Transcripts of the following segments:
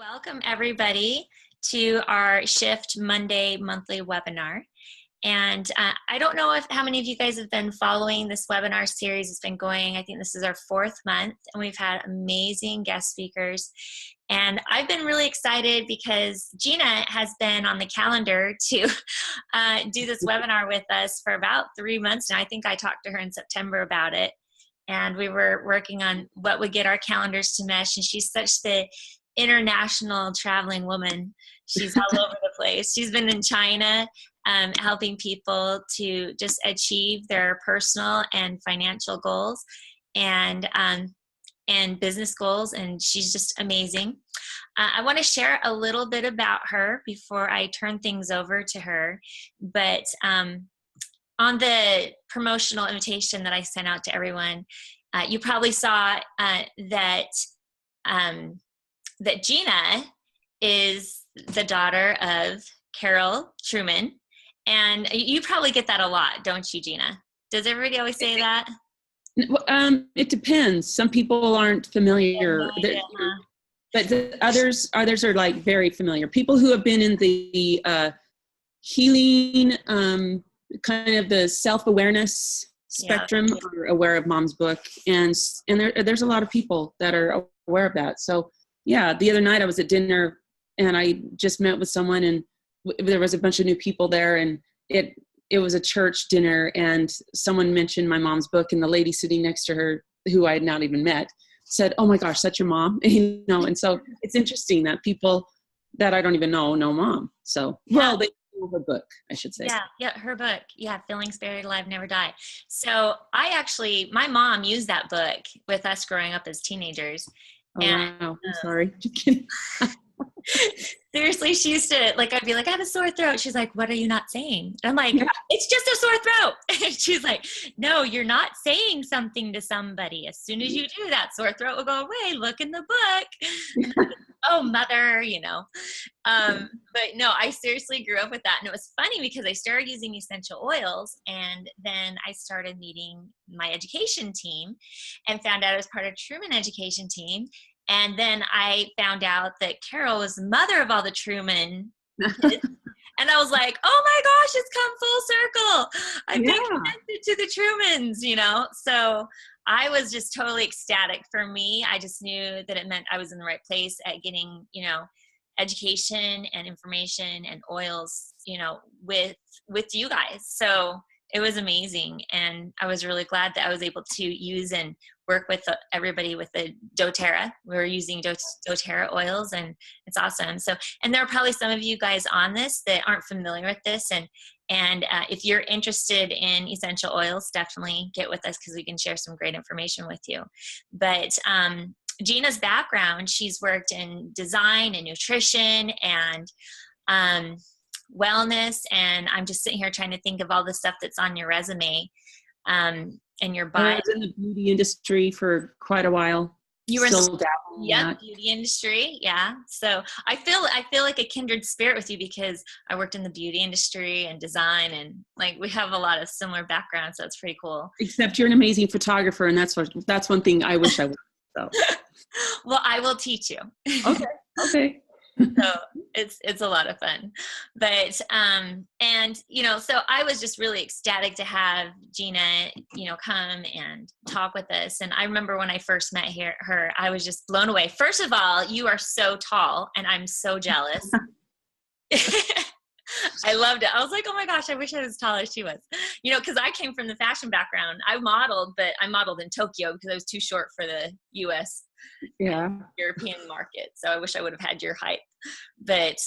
Welcome everybody to our Shift Monday monthly webinar. And I don't know how many of you guys have been following this webinar series. It's been going, I think this is our 4th month, and we've had amazing guest speakers. And I've been really excited because Gina has been on the calendar to do this webinar with us for about 3 months now. I think I talked to her in September about it. And we were working on what would get our calendars to mesh. And she's such the international traveling woman. She's all over the place. She's been in China helping people to just achieve their personal and financial goals and business goals, and she's just amazing. I want to share a little bit about her before I turn things over to her, but on the promotional invitation that I sent out to everyone, you probably saw that Gina is the daughter of Carol Truman. And you probably get that a lot, don't you, Gina? Does everybody always say that? It depends. Some people aren't familiar, but others are like very familiar. People who have been in the healing, kind of the self-awareness spectrum are aware of Mom's book, and there's a lot of people that are aware of that. So yeah, the other night I was at dinner and I just met with someone, and there was a bunch of new people there, and it was a church dinner, and someone mentioned my mom's book, and the lady sitting next to her, who I had not even met, said, "Oh my gosh, that's your mom." And so it's interesting that people that I don't even know Mom. So well, they know her book, I should say. Yeah, her book. Yeah, Feelings Buried Alive Never Die. So my mom used that book with us growing up as teenagers. Oh, wow. I'm sorry. Just kidding. Seriously, she used to, I'd be like, I have a sore throat. She's like, what are you not saying? And I'm like, It's just a sore throat. And she's like, no, you're not saying something to somebody. As soon as you do, that sore throat will go away. Look in the book. Like, oh, mother, But no, I seriously grew up with that. And it was funny because I started using essential oils, and then I started meeting my education team and found out I was part of Truman education team. And then I found out that Carol was the mother of all the Truman kids. And I was like, oh my gosh, it's come full circle. I've been connected to the Trumans, So I was just totally ecstatic. For me, I just knew that it meant I was in the right place at getting, education and information and oils, with you guys. So it was amazing. And I was really glad that I was able to use and work with everybody with the doTERRA. We were using doTERRA oils, and it's awesome. So, and there are probably some of you guys on this that aren't familiar with this. And if you're interested in essential oils, definitely get with us because we can share some great information with you. But Gina's background, she's worked in design and nutrition and wellness, and I'm just sitting here trying to think of all the stuff that's on your resume and your bio. I was in the beauty industry for quite a while. You were beauty industry, yeah. So I feel like a kindred spirit with you because I worked in the beauty industry and design, and we have a lot of similar backgrounds. So it's pretty cool. Except you're an amazing photographer, and that's one thing I wish I was. So. Well, I will teach you. Okay. So it's a lot of fun, but so I was just really ecstatic to have Gina come and talk with us. And I remember when I first met her, I was just blown away. First of all, you are so tall, and I'm so jealous. I loved it. I was like, oh my gosh, I wish I was as tall as she was. Because I came from the fashion background. I modeled, but I modeled in Tokyo because I was too short for the U.S. European market. So I wish I would have had your height. But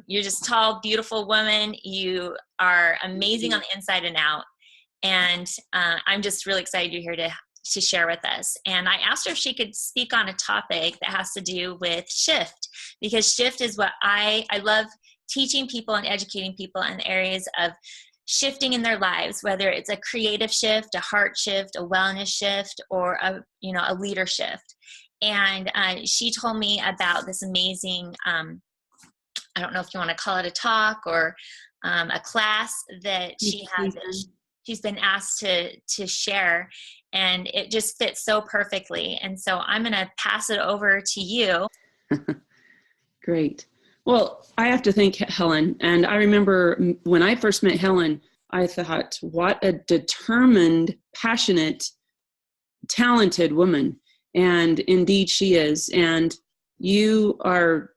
you're just tall, beautiful woman. You are amazing on the inside and out. And I'm just really excited you're here to share with us. And I asked her if she could speak on a topic that has to do with shift, because shift is what I love teaching people and educating people in areas of shifting in their lives, whether it's a creative shift, a heart shift, a wellness shift, or a leader shift. And she told me about this amazing, I don't know if you want to call it a talk or a class that she has. She's been asked to share, and it just fits so perfectly. And so I'm going to pass it over to you. Great. Well, I have to thank Helen. And I remember when I first met Helen, I thought, what a determined, passionate, talented woman. And indeed she is. And you are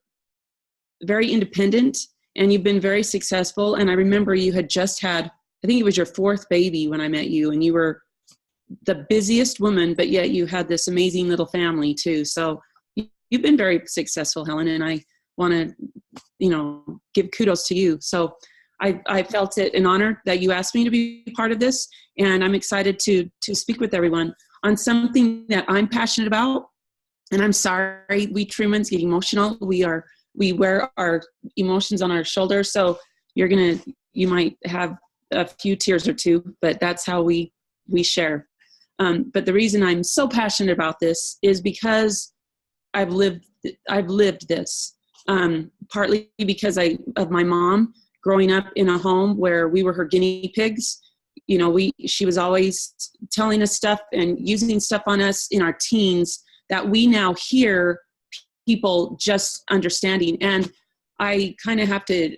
very independent and you've been very successful. And I remember you had just had, I think it was your fourth baby when I met you, and you were the busiest woman, but yet you had this amazing little family too. So you've been very successful, Helen, and I want to, give kudos to you. So I felt it an honor that you asked me to be part of this, and I'm excited to speak with everyone on something that I'm passionate about. And I'm sorry, we Trumans get emotional. We wear our emotions on our shoulders. So you might have a few tears or two, but that's how we share. But the reason I'm so passionate about this is because I've lived this, partly because of my mom growing up in a home where we were her guinea pigs. She was always telling us stuff and using stuff on us in our teens that we now hear people just understanding. And I kind of have to,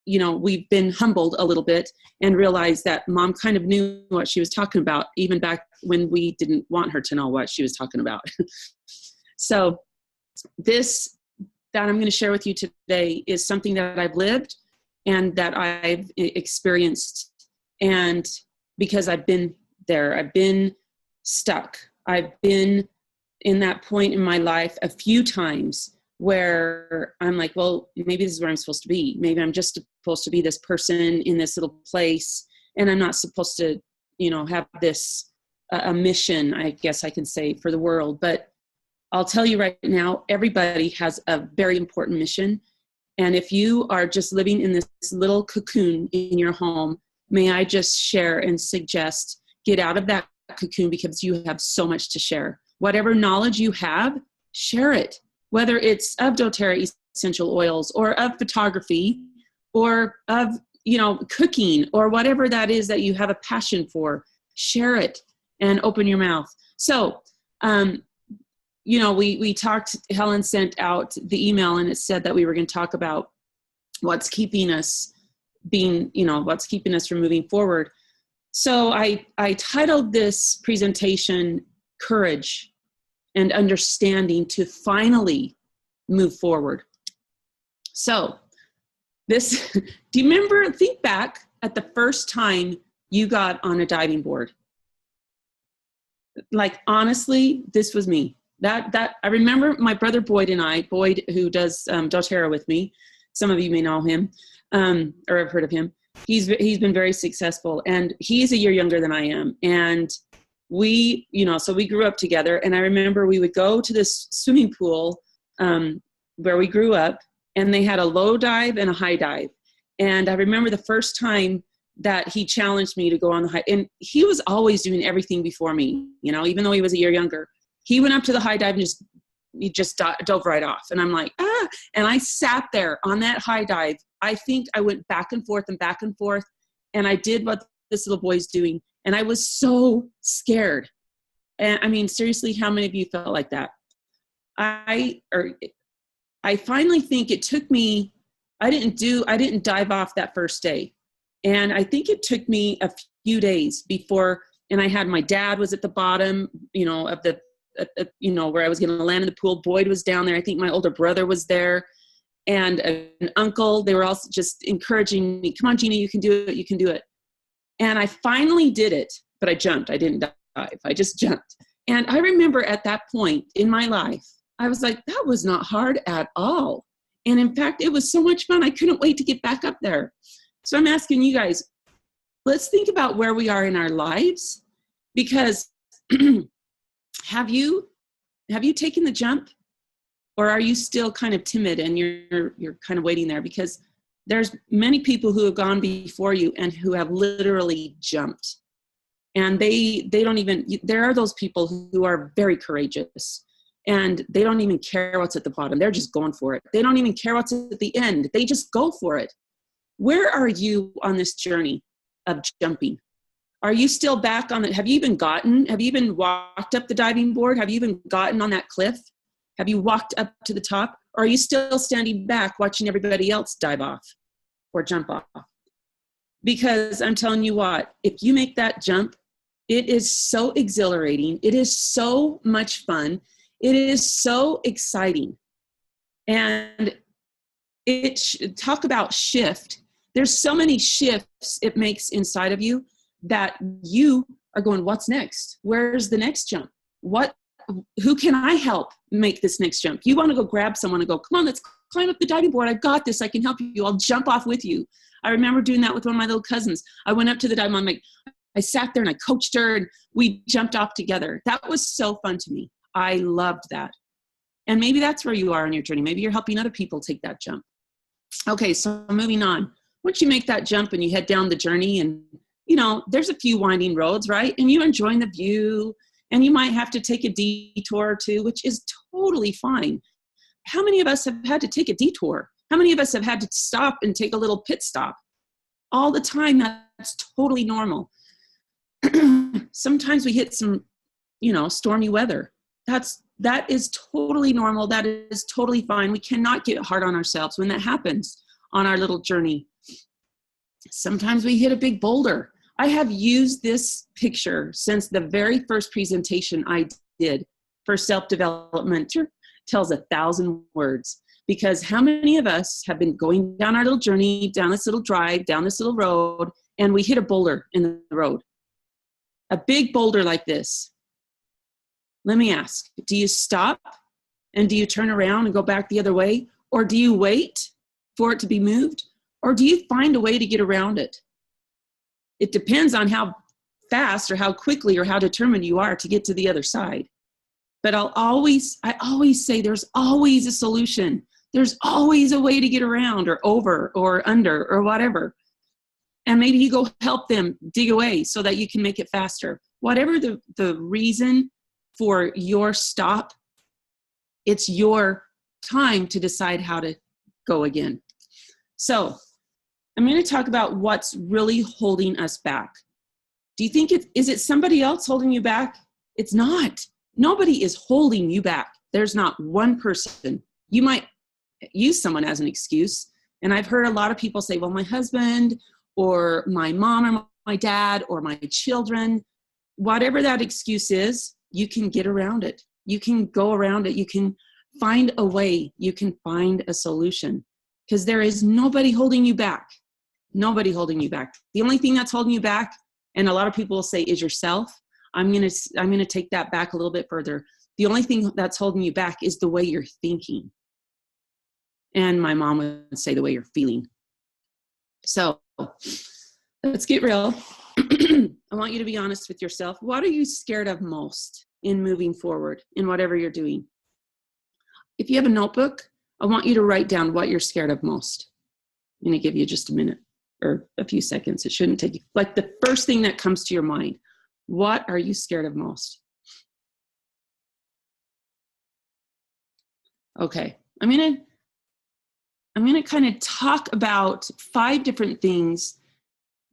we've been humbled a little bit and realized that mom kind of knew what she was talking about, even back when we didn't want her to know what she was talking about. So this that I'm going to share with you today is something that I've lived and that I've experienced. And because I've been there, I've been stuck. I've been in that point in my life a few times where I'm like, well, maybe this is where I'm supposed to be. Maybe I'm just supposed to be this person in this little place, and I'm not supposed to, have this a mission, I guess I can say, for the world. But I'll tell you right now, everybody has a very important mission. And if you are just living in this little cocoon in your home, may I just share and suggest, get out of that cocoon, because you have so much to share. Whatever knowledge you have, share it. Whether it's of doTERRA essential oils or of photography or of, cooking or whatever that is that you have a passion for, share it and open your mouth. So, we talked, Helen sent out the email and it said that we were going to talk about what's keeping us what's keeping us from moving forward. So I titled this presentation, Courage and Understanding to Finally Move Forward. So do you remember, think back at the first time you got on a diving board? Like, honestly, this was me. That I remember my brother Boyd, who does doTERRA with me. Some of you may know him or have heard of him. He's been very successful, and he's a year younger than I am. And so we grew up together. And I remember we would go to this swimming pool where we grew up, and they had a low dive and a high dive. And I remember the first time that he challenged me to go on the high, and he was always doing everything before me, even though he was a year younger. He went up to the high dive and he just dove right off. And I'm like, and I sat there on that high dive. I think I went back and forth. And I did what this little boy's doing. And I was so scared. And I mean, seriously, how many of you felt like that? I finally think it took me, I didn't dive off that first day. And I think it took me a few days before, and I had my dad was at the bottom, of the, where I was going to land in the pool. Boyd was down there. I think my older brother was there, and an uncle. They were also just encouraging me, come on, Gina, you can do it. You can do it. And I finally did it, but I jumped. I didn't dive. I just jumped. And I remember at that point in my life, I was like, that was not hard at all. And in fact, it was so much fun. I couldn't wait to get back up there. So I'm asking you guys, let's think about where we are in our lives, because have you taken the jump, or are you still kind of timid and you're kind of waiting there? Because there's many people who have gone before you and who have literally jumped, and they don't even, there are those people who are very courageous and they don't even care what's at the bottom. They're just going for it. They don't even care what's at the end. They just go for it. Where are you on this journey of jumping? Are you still back on it? Have you even walked up the diving board? Have you even gotten on that cliff? Have you walked up to the top? Or are you still standing back watching everybody else dive off or jump off? Because I'm telling you what, if you make that jump, it is so exhilarating. It is so much fun. It is so exciting. And talk about shift. There's so many shifts it makes inside of you that you are going, what's next? Where's the next jump? Who can I help make this next jump? You want to go grab someone and go, come on, let's climb up the diving board. I've got this. I can help you. I'll jump off with you. I remember doing that with one of my little cousins. I went up to the diving board. I sat there and I coached her and we jumped off together. That was so fun to me. I loved that. And maybe that's where you are on your journey. Maybe you're helping other people take that jump. Okay, so moving on. Once you make that jump and you head down the journey and, there's a few winding roads, right? And you're enjoying the view and you might have to take a detour or two, which is totally fine. How many of us have had to take a detour? How many of us have had to stop and take a little pit stop? All the time, that's totally normal. Sometimes we hit some, stormy weather. That is totally normal. That is totally fine. We cannot get hard on ourselves when that happens on our little journey. Sometimes we hit a big boulder. I have used this picture since the very first presentation I did for self-development. Tells 1,000 words, because how many of us have been going down our little journey, down this little drive, down this little road, and we hit a boulder in the road, a big boulder like this. Let me ask, do you stop and do you turn around and go back the other way? Or do you wait for it to be moved? Or do you find a way to get around it? It depends on how fast or how quickly or how determined you are to get to the other side. But I always say there's always a solution. There's always a way to get around or over or under or whatever. And maybe you go help them dig away so that you can make it faster. Whatever the reason for your stop, it's your time to decide how to go again. So I'm going to talk about what's really holding us back. Do you think is it somebody else holding you back? It's not. Nobody is holding you back. There's not one person. You might use someone as an excuse. And I've heard a lot of people say, well, my husband or my mom or my dad or my children, whatever that excuse is, you can get around it. You can go around it. You can find a way. You can find a solution, because there is nobody holding you back. Nobody holding you back. The only thing that's holding you back, and a lot of people will say, is yourself. I'm going to take that back a little bit further. The only thing that's holding you back is the way you're thinking. And my mom would say the way you're feeling. So let's get real. I want you to be honest with yourself. What are you scared of most in moving forward in whatever you're doing? If you have a notebook, I want you to write down what you're scared of most. I'm going to give you just a minute or a few seconds. It shouldn't take you. Like the first thing that comes to your mind. What are you scared of most? Okay, I'm gonna kind of talk about 5 different things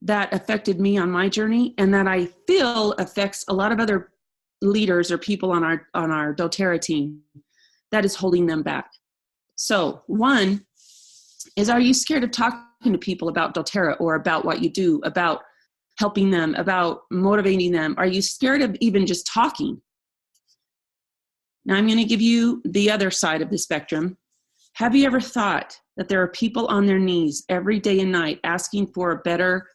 that affected me on my journey and that I feel affects a lot of other leaders or people on our doTERRA team that is holding them back. So 1 is, are you scared of talking to people about doTERRA or about what you do, about helping them, about motivating them? Are you scared of even just talking? Now I'm going to give you the other side of the spectrum. Have you ever thought that there are people on their knees every day and night asking for a better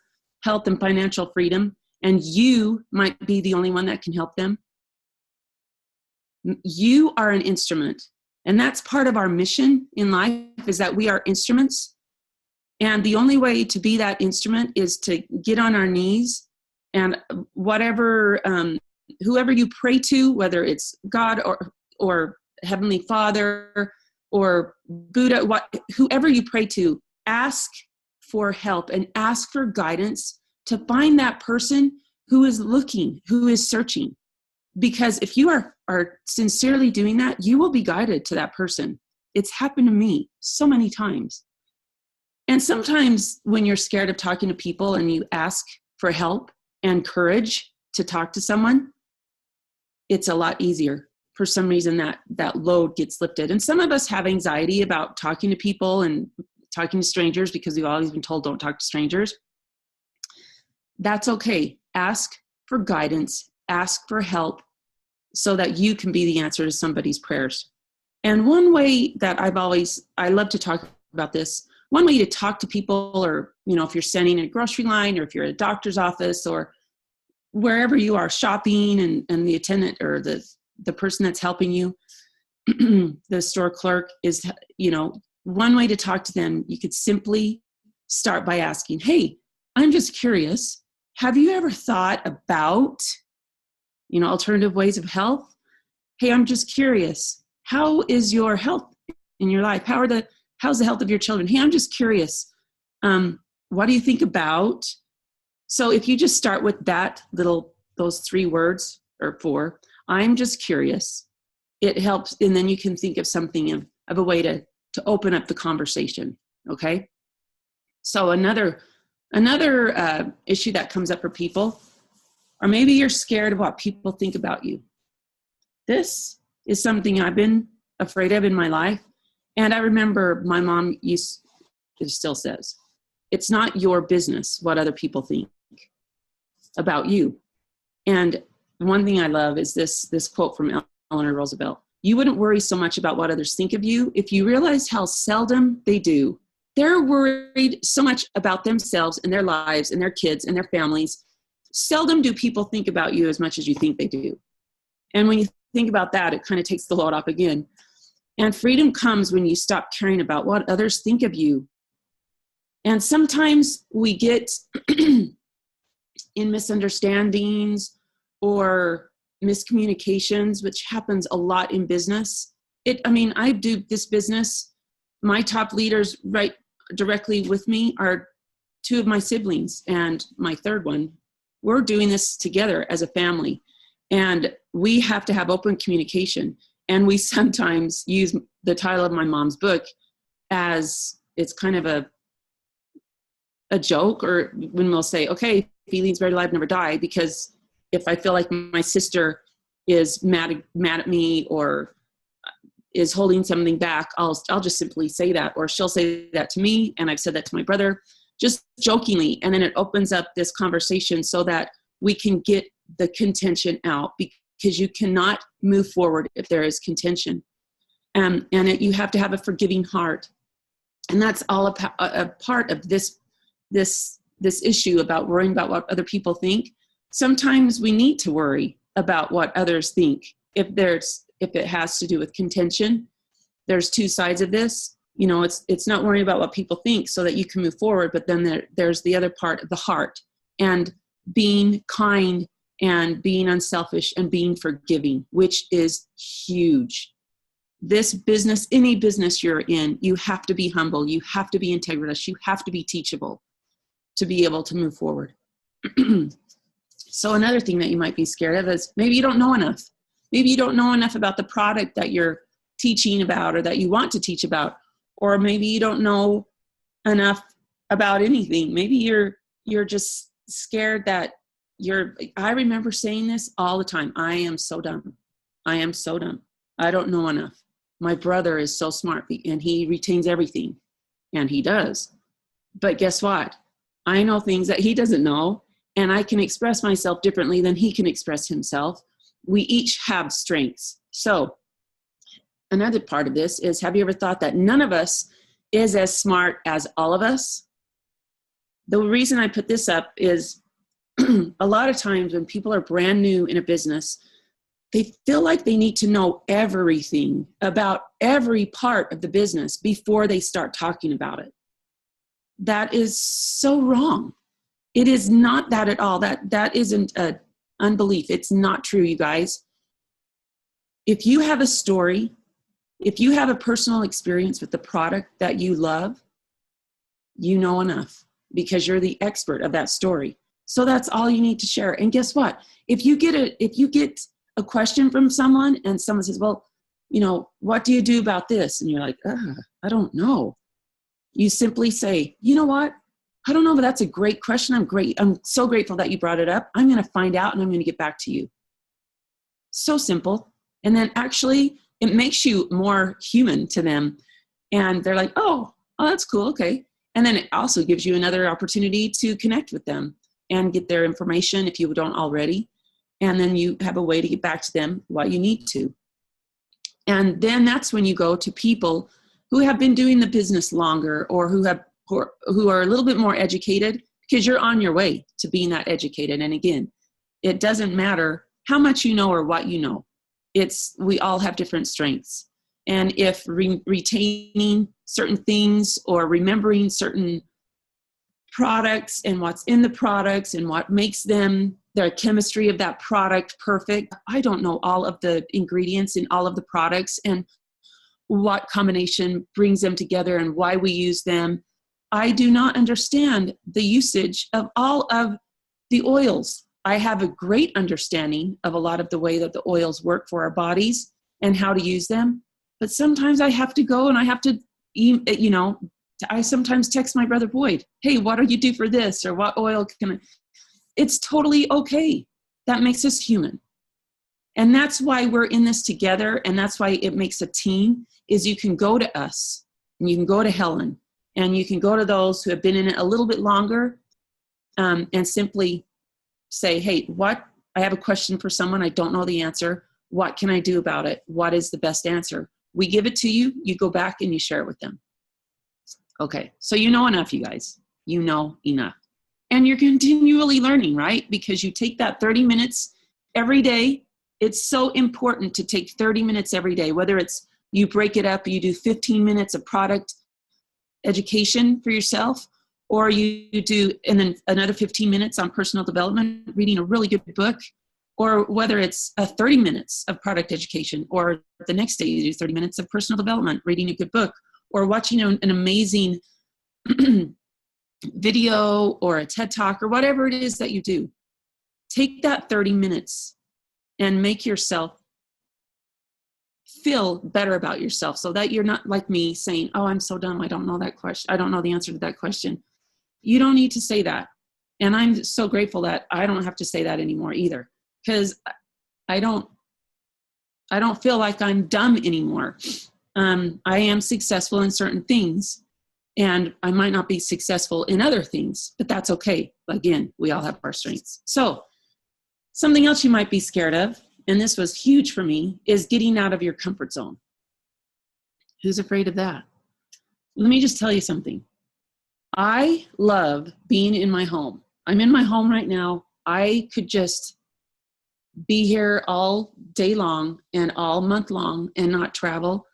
health and financial freedom, and you might be the only one that can help them? You are an instrument, and that's part of our mission in life, is that we are instruments. And the only way to be that instrument is to get on our knees, and whoever you pray to, whether it's God or Heavenly Father or Buddha, whoever you pray to, ask for help and ask for guidance to find that person who is looking, who is searching. Because if you are sincerely doing that, you will be guided to that person. It's happened to me so many times. And sometimes when you're scared of talking to people and you ask for help and courage to talk to someone, it's a lot easier. for some reason that load gets lifted. And some of us have anxiety about talking to people and talking to strangers because we've always been told don't talk to strangers. That's okay. Ask for guidance, ask for help so that you can be the answer to somebody's prayers. And one way that I love to talk about this, one way to talk to people, or, if you're standing in a grocery line, or if you're at a doctor's office, or wherever you are shopping, and the attendant or the person that's helping you, the store clerk is, one way to talk to them, you could simply start by asking, hey, I'm just curious, have you ever thought about, alternative ways of health? Hey, I'm just curious, how is your health in your life? How's the health of your children? Hey, I'm just curious, what do you think about? So if you just start with those 3 words or 4, I'm just curious, it helps. And then you can think of something of a way to open up the conversation. Okay. So another issue that comes up for people, or maybe you're scared of what people think about you. This is something I've been afraid of in my life. And I remember my mom still says, it's not your business what other people think about you. And one thing I love is this quote from Eleanor Roosevelt. You wouldn't worry so much about what others think of you if you realized how seldom they do. They're worried so much about themselves and their lives and their kids and their families. Seldom do people think about you as much as you think they do. And when you think about that, it kind of takes the load off again. And freedom comes when you stop caring about what others think of you. And sometimes we get in misunderstandings or miscommunications, which happens a lot in business. I do this business. My top leaders right directly with me are 2 of my siblings and my 3rd one. We're doing this together as a family, and we have to have open communication. And we sometimes use the title of my mom's book as it's kind of a joke, or when we'll say, okay, feelings buried alive never die, because if I feel like my sister is mad at me or is holding something back, I'll just simply say that, or she'll say that to me, and I've said that to my brother, just jokingly, and then it opens up this conversation so that we can get the contention out, because you cannot move forward if there is contention. You have to have a forgiving heart, and that's all a part of this issue about worrying about what other people think. Sometimes we need to worry about what others think. If it has to do with contention, there's 2 sides of this. It's not worrying about what people think so that you can move forward, but then there's the other part of the heart, and being kind and being unselfish and being forgiving, which is huge. This business, any business you're in, you have to be humble, you have to be integrous, you have to be teachable to be able to move forward. So another thing that you might be scared of is maybe you don't know enough. Maybe you don't know enough about the product that you're teaching about or that you want to teach about, or maybe you don't know enough about anything. Maybe you're just scared that I remember saying this all the time. I am so dumb. I am so dumb. I don't know enough. My brother is so smart and he retains everything, and he does. But guess what? I know things that he doesn't know, and I can express myself differently than he can express himself. We each have strengths. So another part of this is, have you ever thought that none of us is as smart as all of us? The reason I put this up is a lot of times when people are brand new in a business, they feel like they need to know everything about every part of the business before they start talking about it. That is so wrong. It is not that at all. That isn't an unbelief. It's not true, you guys. If you have a story, if you have a personal experience with the product that you love, you know enough because you're the expert of that story. So that's all you need to share. And guess what? If you get a question from someone and someone says, well, what do you do about this? And you're like, I don't know. You simply say, you know what? I don't know, but that's a great question. I'm so grateful that you brought it up. I'm going to find out and I'm going to get back to you. So simple. And then actually it makes you more human to them. And they're like, oh, that's cool. Okay. And then it also gives you another opportunity to connect with them and get their information if you don't already. And then you have a way to get back to them what you need to. And then that's when you go to people who have been doing the business longer, or who are a little bit more educated, because you're on your way to being that educated. And again, it doesn't matter how much you know or what you know. We all have different strengths. And if retaining certain things or remembering certain products and what's in the products and what makes them, the chemistry of that product perfect. I don't know all of the ingredients in all of the products and what combination brings them together and why we use them. I do not understand the usage of all of the oils. I have a great understanding of a lot of the way that the oils work for our bodies and how to use them. But sometimes I have to go and I have to, I sometimes text my brother Boyd, hey, what do you do for this? Or what oil can I? It's totally okay. That makes us human. And that's why we're in this together. And that's why it makes a team, is you can go to us and you can go to Helen and you can go to those who have been in it a little bit longer, and simply say, hey, I have a question for someone. I don't know the answer. What can I do about it? What is the best answer? We give it to you. You go back and you share it with them. Okay, so you know enough, you guys. You know enough. And you're continually learning, right? Because you take that 30 minutes every day. It's so important to take 30 minutes every day, whether it's you break it up, you do 15 minutes of product education for yourself, or you do, and then another 15 minutes on personal development, reading a really good book, or whether it's 30 minutes of product education, or the next day you do 30 minutes of personal development, reading a good book, or watching an amazing video or a TED Talk or whatever it is that you do. Take that 30 minutes and make yourself feel better about yourself, so that you're not like me saying, oh, I'm so dumb. I don't know that question. I don't know the answer to that question. You don't need to say that. And I'm so grateful that I don't have to say that anymore either, because I don't feel like I'm dumb anymore. I am successful in certain things, and I might not be successful in other things, but that's okay. Again, we all have our strengths. So something else you might be scared of, and this was huge for me, is getting out of your comfort zone. Who's afraid of that? Let me just tell you something. I love being in my home. I'm in my home right now. I could just be here all day long and all month long and not travel.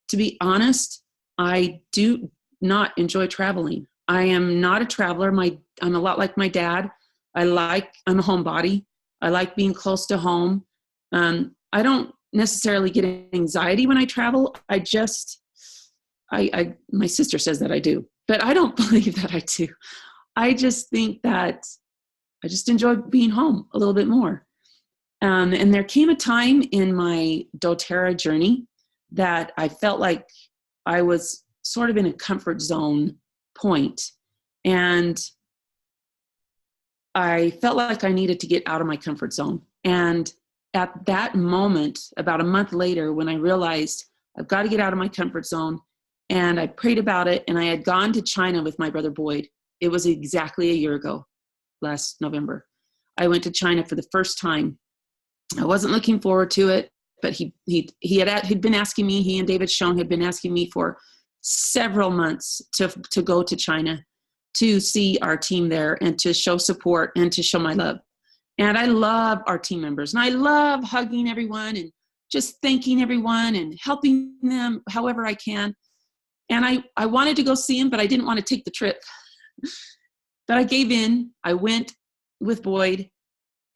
To be honest, I do not enjoy traveling. I am not a traveler. I'm a lot like my dad. I'm a homebody. I like being close to home. I don't necessarily get anxiety when I travel. My sister says that I do, but I don't believe that I do. I just think that I just enjoy being home a little bit more. And there came a time in my doTERRA journey that I felt like I was sort of in a comfort zone point. And I felt like I needed to get out of my comfort zone. And at that moment, about a month later, when I realized I've got to get out of my comfort zone, and I prayed about it, and I had gone to China with my brother Boyd. It was exactly a year ago, last November. I went to China for the first time. I wasn't looking forward to it, but he'd been asking me, he and David Schoen had been asking me for several months to go to China to see our team there and to show support and to show my love. And I love our team members, and I love hugging everyone and just thanking everyone and helping them however I can. And I wanted to go see him, but I didn't want to take the trip. But I gave in. I went with Boyd,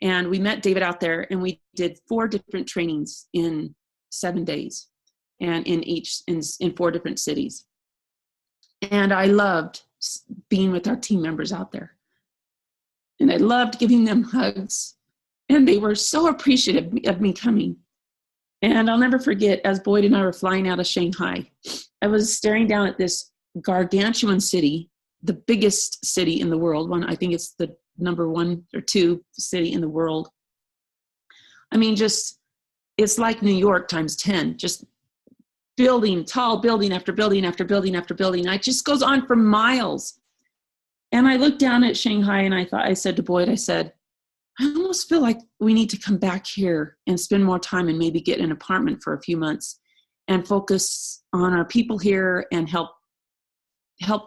and we met David out there, and we did 4 different trainings in 7 days, and in 4 different cities. And I loved being with our team members out there. And I loved giving them hugs, and they were so appreciative of me coming. And I'll never forget, as Boyd and I were flying out of Shanghai, I was staring down at this gargantuan city, the biggest city in the world. I think it's the number 1 or 2 city in the world. I mean, just it's like New York times 10, just building, tall building after building after building after building. It just goes on for miles. And I looked down at Shanghai and I said to Boyd, I said, I almost feel like we need to come back here and spend more time and maybe get an apartment for a few months and focus on our people here and help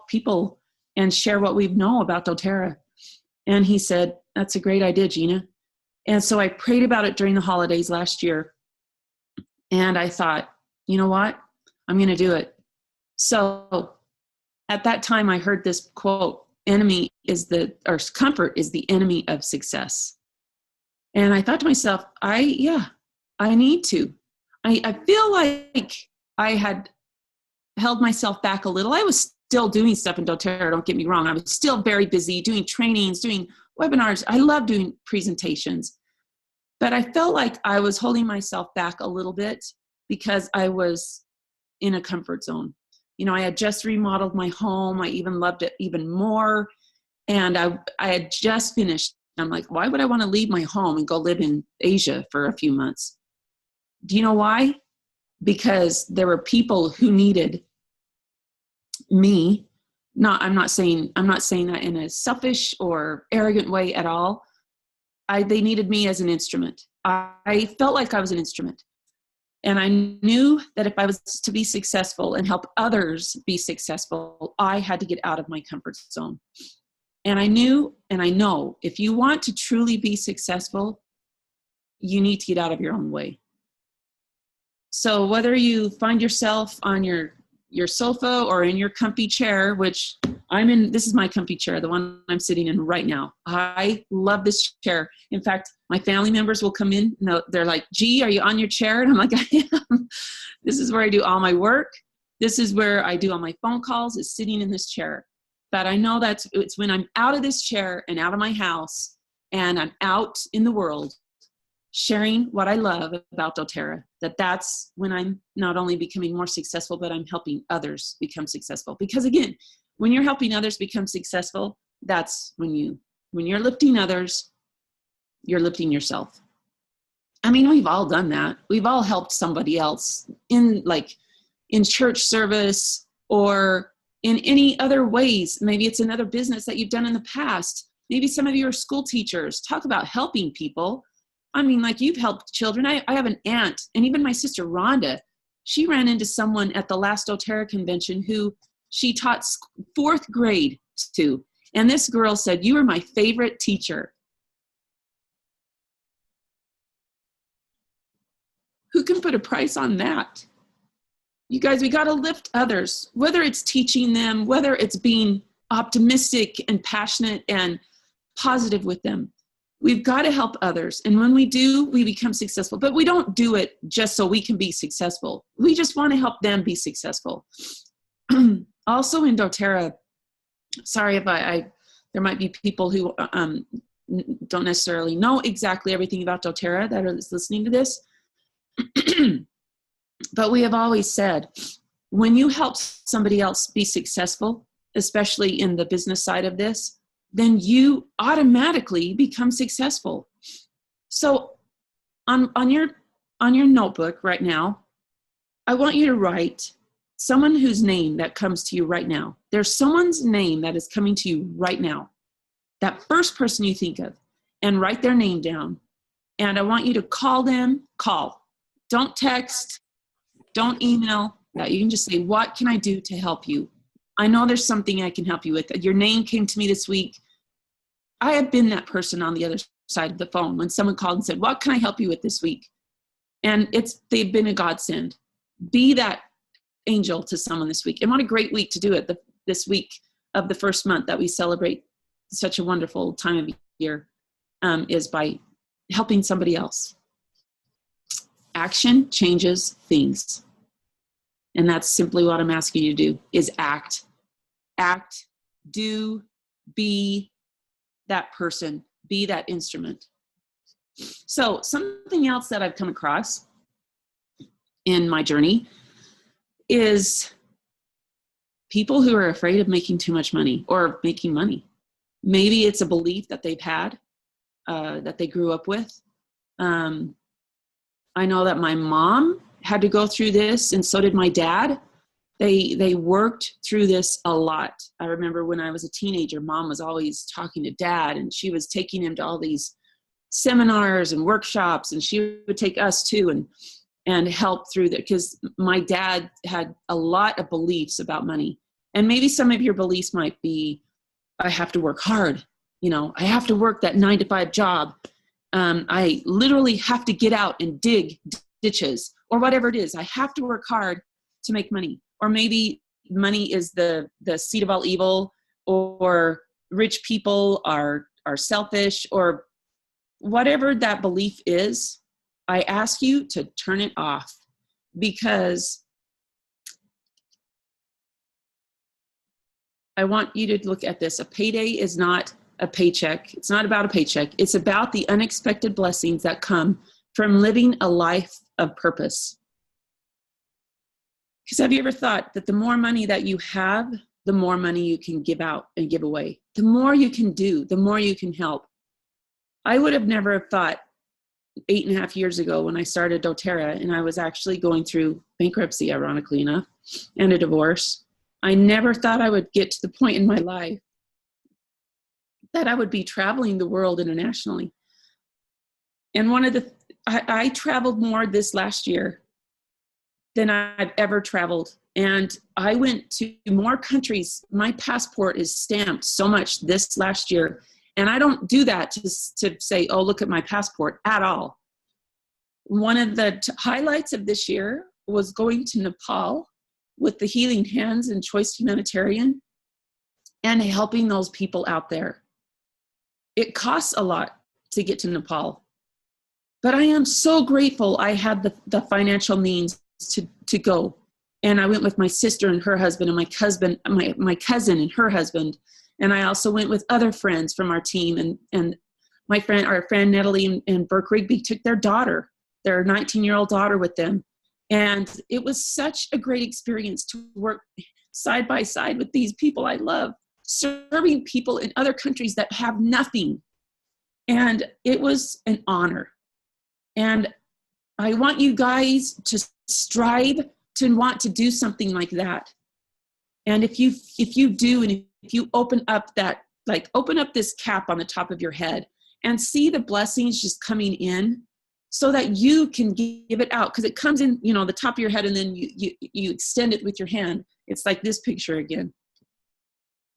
people and share what we know about doTERRA. And he said, that's a great idea, Gina. And so I prayed about it during the holidays last year. And I thought, you know what? I'm going to do it. So at that time, I heard this quote, comfort is the enemy of success. And I thought to myself, I need to. I feel like I had held myself back a little. I was still doing stuff in doTERRA, don't get me wrong. I was still very busy doing trainings, doing webinars. I love doing presentations. But I felt like I was holding myself back a little bit because I was in a comfort zone. You know, I had just remodeled my home. I even loved it even more. And I had just finished. I'm like, why would I want to leave my home and go live in Asia for a few months? Do you know why? Because there were people who needed me. I'm not saying that in a selfish or arrogant way at all. They needed me as an instrument. I felt like I was an instrument. And I knew that if I was to be successful and help others be successful, I had to get out of my comfort zone. And I knew, and I know, if you want to truly be successful, you need to get out of your own way. So whether you find yourself on your sofa or in your comfy chair, which I'm in, this is my comfy chair, the one I'm sitting in right now. I love this chair. In fact, my family members will come in and they're like, Gee, are you on your chair? And I'm like, I am. This is where I do all my work. This is where I do all my phone calls, is sitting in this chair. But I know it's when I'm out of this chair and out of my house and I'm out in the world sharing what I love about doTERRA, that's when I'm not only becoming more successful, but I'm helping others become successful. Because again, when you're helping others become successful, that's when you're lifting others, you're lifting yourself. I mean, we've all done that. We've all helped somebody else in church service or in any other ways. Maybe it's another business that you've done in the past. Maybe some of you are school teachers. Talk about helping people. I mean, like, you've helped children. I have an aunt, and even my sister Rhonda, she ran into someone at the last doTERRA convention who she taught 4th grade to. And this girl said, you were my favorite teacher. Who can put a price on that? You guys, we got to lift others, whether it's teaching them, whether it's being optimistic and passionate and positive with them. We've got to help others. And when we do, we become successful. But we don't do it just so we can be successful. We just want to help them be successful. Also in doTERRA, sorry if there might be people who don't necessarily know exactly everything about doTERRA that are listening to this. But we have always said, when you help somebody else be successful, especially in the business side of this, then you automatically become successful. So on your notebook right now, I want you to write someone whose name that comes to you right now. There's someone's name that is coming to you right now. That first person you think of, and write their name down. And I want you to call them. Call. Don't text. Don't email. That you can just say, what can I do to help you? I know there's something I can help you with. Your name came to me this week. I have been that person on the other side of the phone when someone called and said, what can I help you with this week? And they've been a godsend. Be that angel to someone this week. And what a great week to do it, this week of the first month that we celebrate such a wonderful time of year, is by helping somebody else. Action changes things. And that's simply what I'm asking you to do, is act. Act, do, be that person, be that instrument. So something else that I've come across in my journey is people who are afraid of making too much money or making money. Maybe it's a belief that they've had, that they grew up with. I know that my mom had to go through this, and so did my dad. They worked through this a lot. I remember when I was a teenager, mom was always talking to dad, and she was taking him to all these seminars and workshops, and she would take us too and help through that, because my dad had a lot of beliefs about money. And maybe some of your beliefs might be, I have to work hard. I have to work that 9-to-5 job. I literally have to get out and dig ditches, or whatever it is. I have to work hard to make money. Or maybe money is the seed of all evil, or rich people are selfish, or whatever that belief is. I ask you to turn it off, because I want you to look at this. A payday is not a paycheck. It's not about a paycheck. It's about the unexpected blessings that come from living a life of purpose. Because have you ever thought that the more money that you have, the more money you can give out and give away? The more you can do, the more you can help. I would have never have thought 8.5 years ago when I started doTERRA, and I was actually going through bankruptcy, ironically enough, and a divorce. I never thought I would get to the point in my life that I would be traveling the world internationally. And I traveled more this last year than I've ever traveled. And I went to more countries. My passport is stamped so much this last year. And I don't do that to say, oh, look at my passport at all. One of the highlights of this year was going to Nepal with the Healing Hands and Choice Humanitarian and helping those people out there. It costs a lot to get to Nepal, but I am so grateful I had the financial means to go. And I went with my sister and her husband, and my cousin and her husband. And I also went with other friends from our team, and our friend Natalie and Burke Rigby took their 19-year-old daughter with them. And it was such a great experience to work side by side with these people I love, serving people in other countries that have nothing. And it was an honor. And I want you guys to strive to want to do something like that. And if you do, and if you open up this cap on the top of your head and see the blessings just coming in, so that you can give it out, because it comes in, the top of your head, and then you extend it with your hand. It's like this picture again.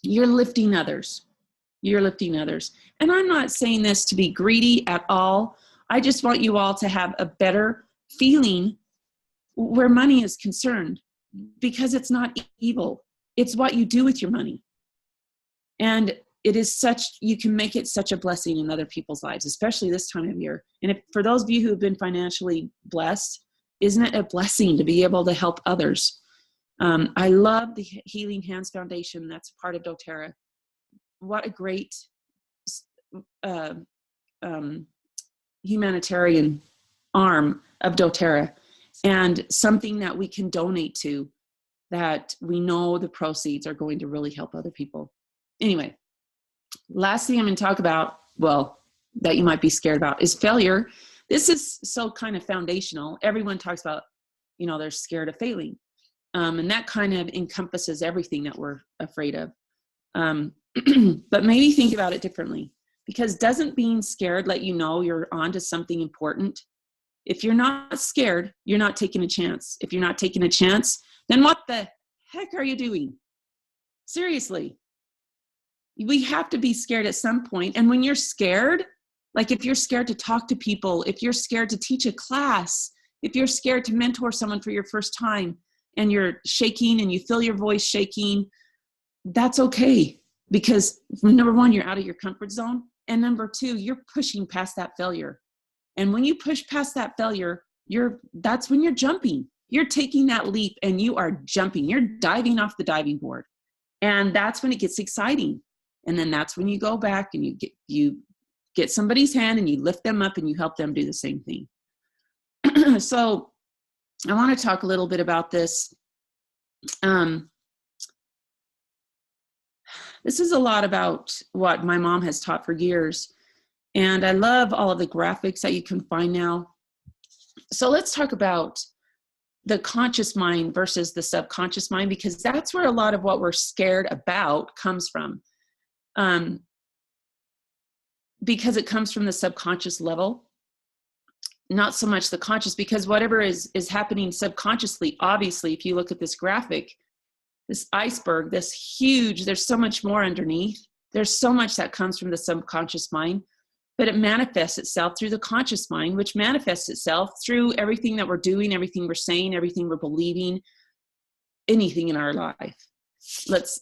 You're lifting others. You're lifting others. And I'm not saying this to be greedy at all. I just want you all to have a better feeling where money is concerned, because it's not evil. It's what you do with your money. And you can make it such a blessing in other people's lives, especially this time of year. And for those of you who have been financially blessed, isn't it a blessing to be able to help others? I love the Healing Hands Foundation. That's part of doTERRA. What a great humanitarian arm of doTERRA, and something that we can donate to, that we know the proceeds are going to really help other people. Anyway, last thing I'm going to talk about, that you might be scared about, is failure. This is so kind of foundational. Everyone talks about, they're scared of failing. And that kind of encompasses everything that we're afraid of. But maybe think about it differently, because doesn't being scared let you know you're onto something important? If you're not scared, you're not taking a chance. If you're not taking a chance, then what the heck are you doing? Seriously. We have to be scared at some point. And when you're scared, like if you're scared to talk to people, if you're scared to teach a class, if you're scared to mentor someone for your first time and you're shaking and you feel your voice shaking, that's okay. Because number one, you're out of your comfort zone. And number two, you're pushing past that failure. And when you push past that failure, that's when you're jumping. You're taking that leap and you are jumping. You're diving off the diving board. And that's when it gets exciting. And then that's when you go back and you get somebody's hand and you lift them up and you help them do the same thing. So I want to talk a little bit about this. This is a lot about what my mom has taught for years. And I love all of the graphics that you can find now. So let's talk about the conscious mind versus the subconscious mind, because that's where a lot of what we're scared about comes from. Because it comes from the subconscious level, not so much the conscious, because whatever is happening subconsciously, obviously, if you look at this graphic, this iceberg, this huge, there's so much more underneath. There's so much that comes from the subconscious mind, but it manifests itself through the conscious mind, which manifests itself through everything that we're doing, everything we're saying, everything we're believing, anything in our life.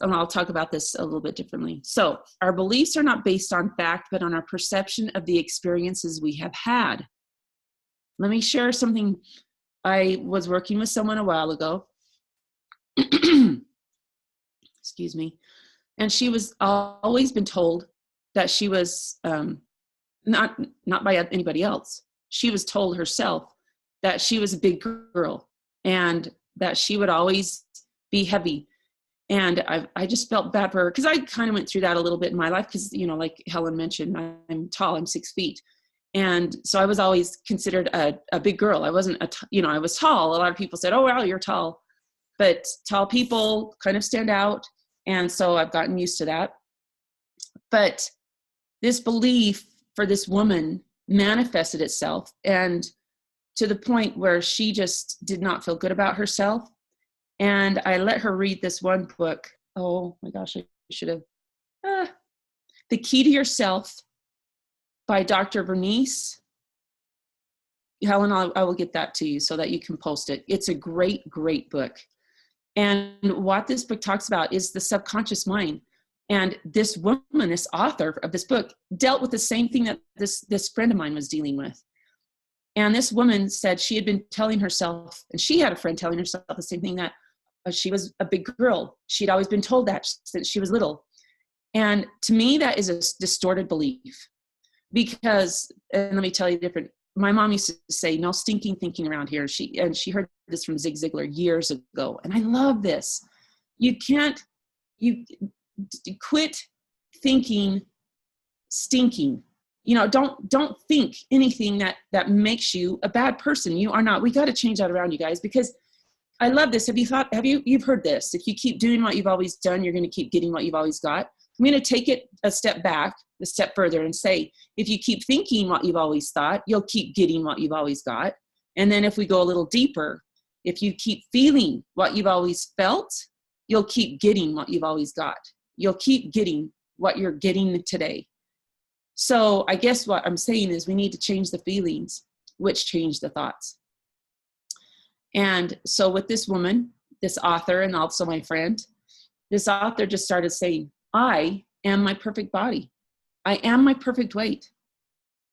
And I'll talk about this a little bit differently. So our beliefs are not based on fact, but on our perception of the experiences we have had. Let me share something. I was working with someone a while ago. Excuse me. And she was always been told that she was, not by anybody else. She was told herself that she was a big girl and that she would always be heavy. And I just felt bad for her, because I kind of went through that a little bit in my life, because, like Helen mentioned, I'm tall, I'm 6 feet. And so I was always considered a big girl. I wasn't, I was tall. A lot of people said, oh, wow, you're tall. But tall people kind of stand out. And so I've gotten used to that. But this belief for this woman manifested itself, and to the point where she just did not feel good about herself. And I let her read this one book. Oh my gosh, I should have. The Key to Yourself by Dr. Bernice. Helen, I will get that to you so that you can post it. It's a great, great book. And what this book talks about is the subconscious mind. And this woman, this author of this book, dealt with the same thing that this friend of mine was dealing with. And this woman said she had been telling herself, and she had a friend telling herself the same thing, that she was a big girl. She'd always been told that since she was little. And to me, that is a distorted belief. Because, and let me tell you different, my mom used to say, no stinking thinking around here. She heard this from Zig Ziglar years ago. And I love this. You quit thinking stinking. Don't think anything that makes you a bad person. You are not. We got to change that around, you guys, because I love this. You've heard this. If you keep doing what you've always done, you're going to keep getting what you've always got. I'm going to take it a step further and say, if you keep thinking what you've always thought, you'll keep getting what you've always got. And then if we go a little deeper, if you keep feeling what you've always felt, you'll keep getting what you've always got. You'll keep getting what you're getting today. So I guess what I'm saying is we need to change the feelings, which change the thoughts. And so with this woman, this author, and also my friend, this author just started saying, I am my perfect body. I am my perfect weight.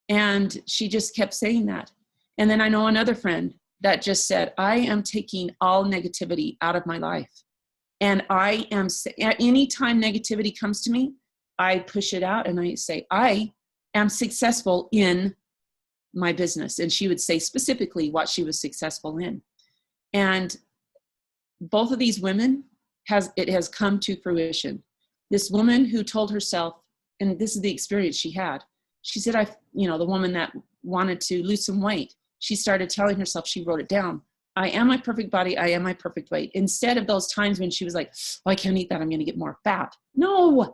And she just kept saying that. And then I know another friend that just said, I am taking all negativity out of my life. And anytime negativity comes to me, I push it out and I say, I am successful in my business. And she would say specifically what she was successful in. And both of these women it has come to fruition. This woman who told herself, and this is the experience she had. She said, the woman that wanted to lose some weight, she started telling herself, she wrote it down. I am my perfect body. I am my perfect weight. Instead of those times when she was like, oh, I can't eat that. I'm going to get more fat. No,